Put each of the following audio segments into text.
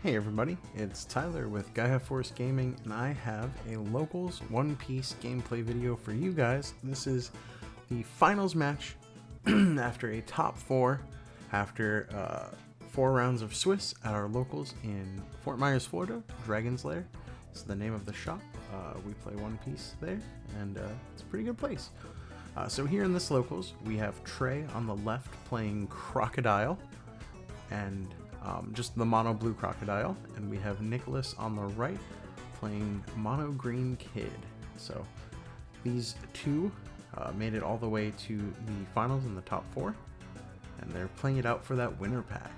Hey everybody, it's Tyler with Gaia Force Gaming, and I have a Locals One Piece gameplay video for you guys. This is the finals match after a top 4, after 4 rounds of Swiss at our Locals in Fort Myers, Florida. Dragon's Lair is the name of the shop. We play One Piece there, and it's a pretty good place. So here in this Locals, we have Trey on the left playing Crocodile, and just the mono blue Crocodile, and we have Nicholas on the right playing mono green Kid. So these two made it all the way to the finals in the top 4, and they're playing it out for that winner pack.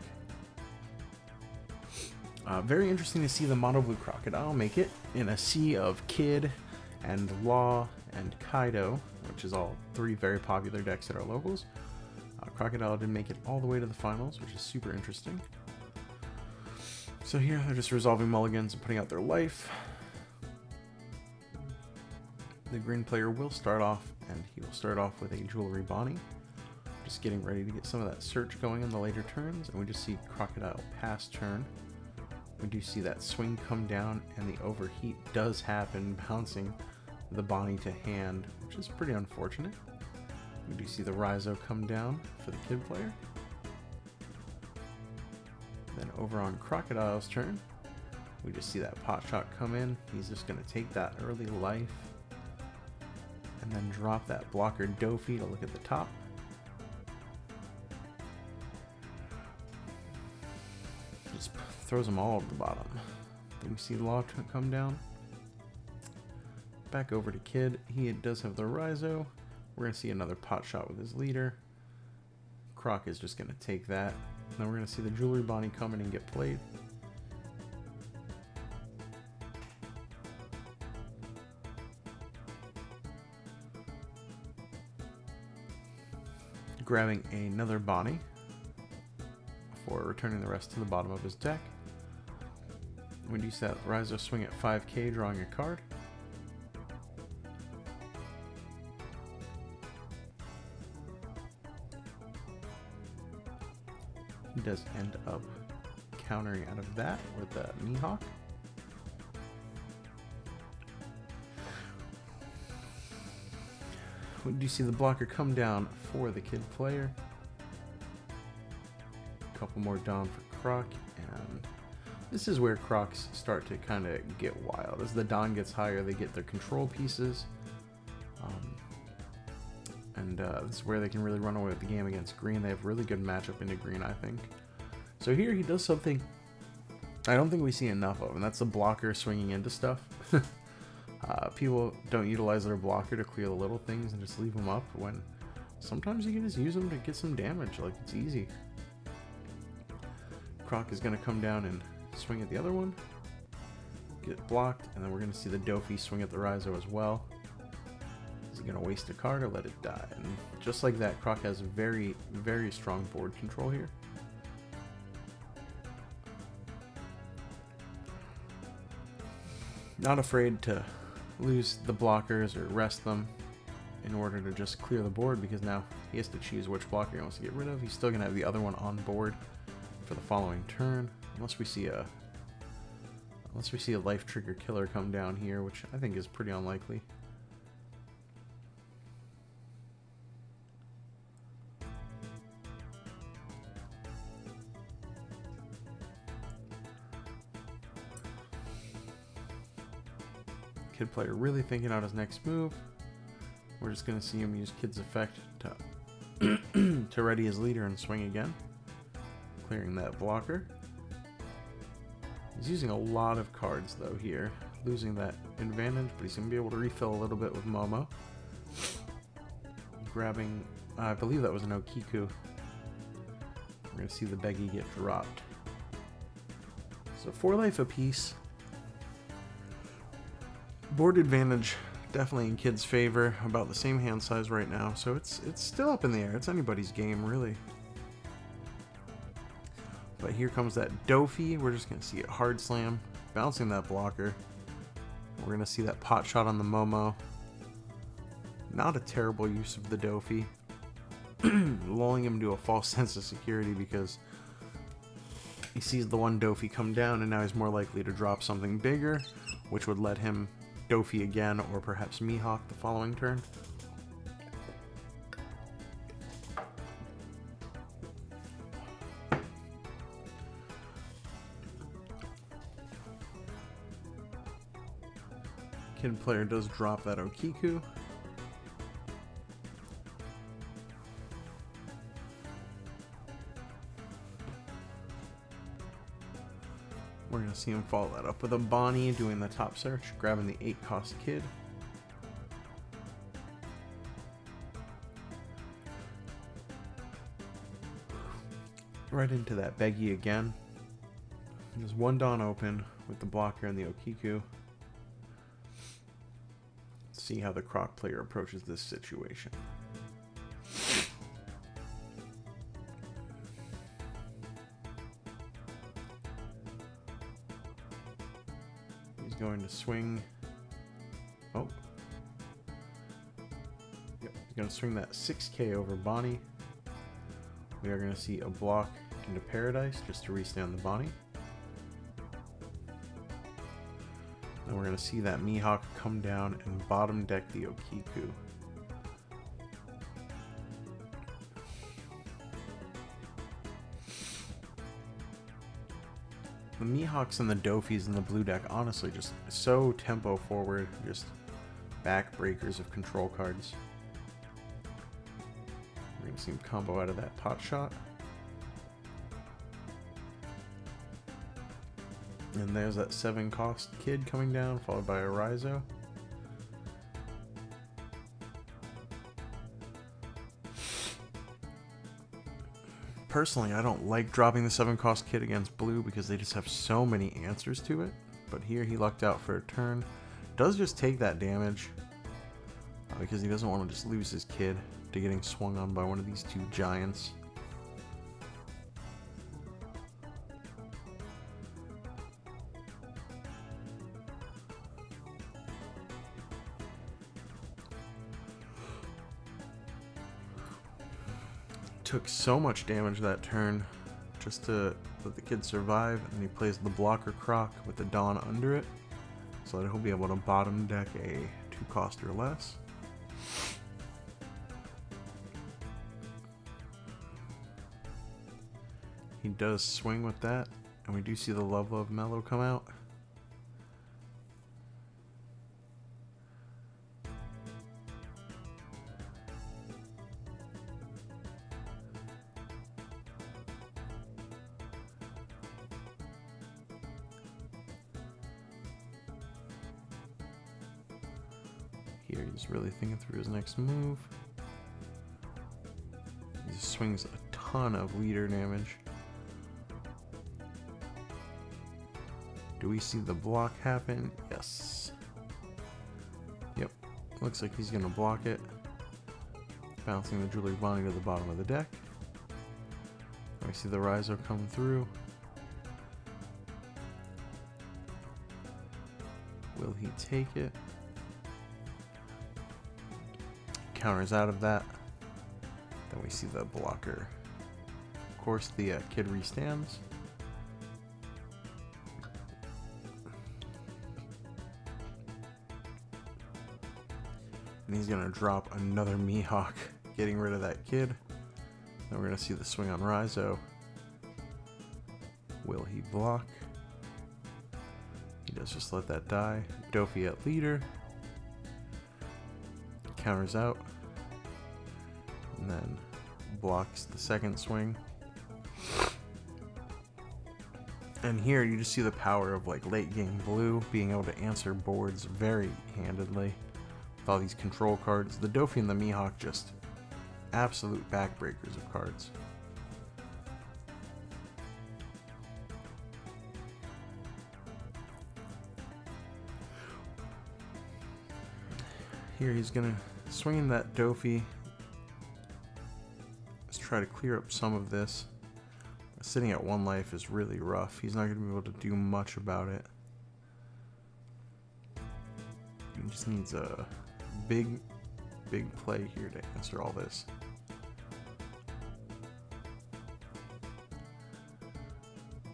Very interesting to see the mono blue Crocodile make it in a sea of Kid and Law and Kaido, which is all 3 very popular decks at our Locals. Crocodile didn't make it all the way to the finals, which is super interesting. So here they're just resolving mulligans and putting out their life. The green player will start off, and he will start off with a Jewelry Bonnie. Just getting ready to get some of that search going in the later turns, and we just see Crocodile pass turn. We do see that swing come down, and the overheat does happen, bouncing the Bonnie to hand, which is pretty unfortunate. We do see the Rizo come down for the Kid player. Then over on Crocodile's turn, we just see that pot shot come in. He's just going to take that early life and then drop that blocker Dofi to look at the top. Just throws them all at the bottom. Then we see Law come down. Back over to Kid. He does have the Rizo. We're going to see another pot shot with his leader. Croc is just going to take that. Then we're going to see the Jewelry Bonnie come in and get played. Grabbing another Bonnie before returning the rest to the bottom of his deck. We do see that Rizo swing at 5k, drawing a card. He does end up countering out of that with a Mihawk. We do see the blocker come down for the Kid player. A couple more down for Croc, and this is where Crocs start to kind of get wild. As the Dawn gets higher, they get their control pieces. This is where they can really run away with the game against green. They have really good matchup into green, I think. So here he does something I don't think we see enough of, and that's the blocker swinging into stuff. People don't utilize their blocker to clear the little things and just leave them up, when sometimes you can just use them to get some damage. Like, it's easy. Croc is going to come down and swing at the other one, get blocked, and then we're going to see the Dofi swing at the Rizo as well. Is he going to waste a card or let it die? And just like that, Croc has very, very strong board control here. Not afraid to lose the blockers or rest them in order to just clear the board, because now he has to choose which blocker he wants to get rid of. He's still going to have the other one on board for the following turn, unless we see a life trigger killer come down here, which I think is pretty unlikely. Kid player really thinking out his next move. We're just going to see him use Kid's effect to ready his leader and swing again, clearing that blocker. He's using a lot of cards though here, losing that advantage, but he's going to be able to refill a little bit with Momo. Grabbing, I believe that was an Okiku. We're going to see the Beggy get dropped. So 4 life apiece. Board advantage definitely in Kid's favor, about the same hand size right now, so it's still up in the air. It's anybody's game, really. But here comes that Dofi. We're just going to see it hard slam, bouncing that blocker. We're going to see that pot shot on the Momo. Not a terrible use of the Dofi. lulling him to a false sense of security, because He sees the one Dofi come down, and now he's more likely to drop something bigger, which would let him Dofi again, or perhaps Mihawk the following turn. Kid player does drop that Okiku. We're going to see him follow that up with a Bonnie doing the top search, grabbing the 8-cost Kid. Right into that Beggy again. There's one Dawn open with the blocker and the Okiku. Let's see how the Croc player approaches this situation. Going to swing. Oh. Yep, he's going to swing that 6K over Bonnie. We are going to see a block into Paradise just to restand the Bonnie. And we're going to see that Mihawk come down and bottom deck the Okiku. The Mihawks and the Dofis in the blue deck, honestly, just so tempo forward, just backbreakers of control cards. We're going to see him combo out of that pot shot. And there's that 7-cost Kid coming down, followed by a Raizo. Personally, I don't like dropping the 7-cost Kid against blue because they just have so many answers to it. But here he lucked out for a turn. Does just take that damage because he doesn't want to just lose his Kid to getting swung on by one of these two giants. Took so much damage that turn just to let the Kid survive, and he plays the blocker Croc with the Dawn under it so that he'll be able to bottom deck a 2-cost or less. He does swing with that, and we do see the Love Love Mellow come out. Here he's really thinking through his next move. He swings a ton of leader damage. Do we see the block happen? Yes. Yep. Looks like he's going to block it. Bouncing the Jewelry Bonnie to the bottom of the deck. We see the Raizo come through. Will he take it? Counters out of that. Then we see the blocker. Of course, the Kid restands. And he's going to drop another Mihawk, getting rid of that Kid. Then we're going to see the swing on Raizo. Will he block? He does just let that die. Dofi at leader. Counters out. And then blocks the second swing. And here you just see the power of like late game blue being able to answer boards very handedly with all these control cards. The Dofi and the Mihawk just absolute backbreakers of cards. Here he's gonna swing in that Dofi. Let's try to clear up some of this. Sitting at 1 life is really rough. He's not gonna be able to do much about it. He just needs a big play here to answer all this.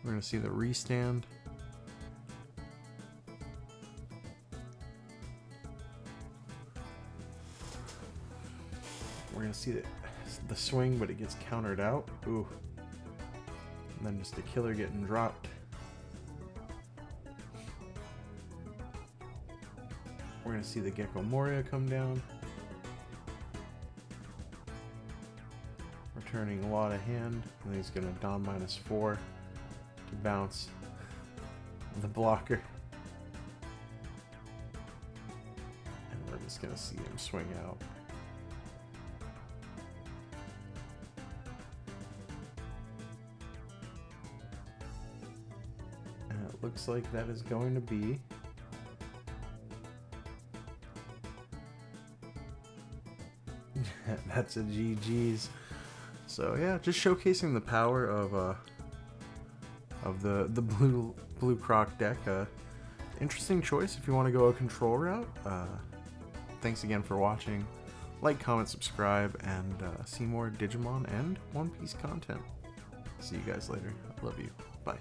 We're going to see the restand. We're going to see the swing, but it gets countered out. Ooh. And then just a killer getting dropped. We're going to see the Gecko Moria come down. Returning a lot of hand. And he's going to Dom -4 to bounce the blocker. And we're just going to see him swing out. And it looks like that is going to be that's a GG's. So yeah, just showcasing the power of the blue Croc deck. Interesting choice if you want to go a control route. Thanks again for watching. Like, comment, subscribe, and see more Digimon and One Piece content. See you guys later. I love you. Bye.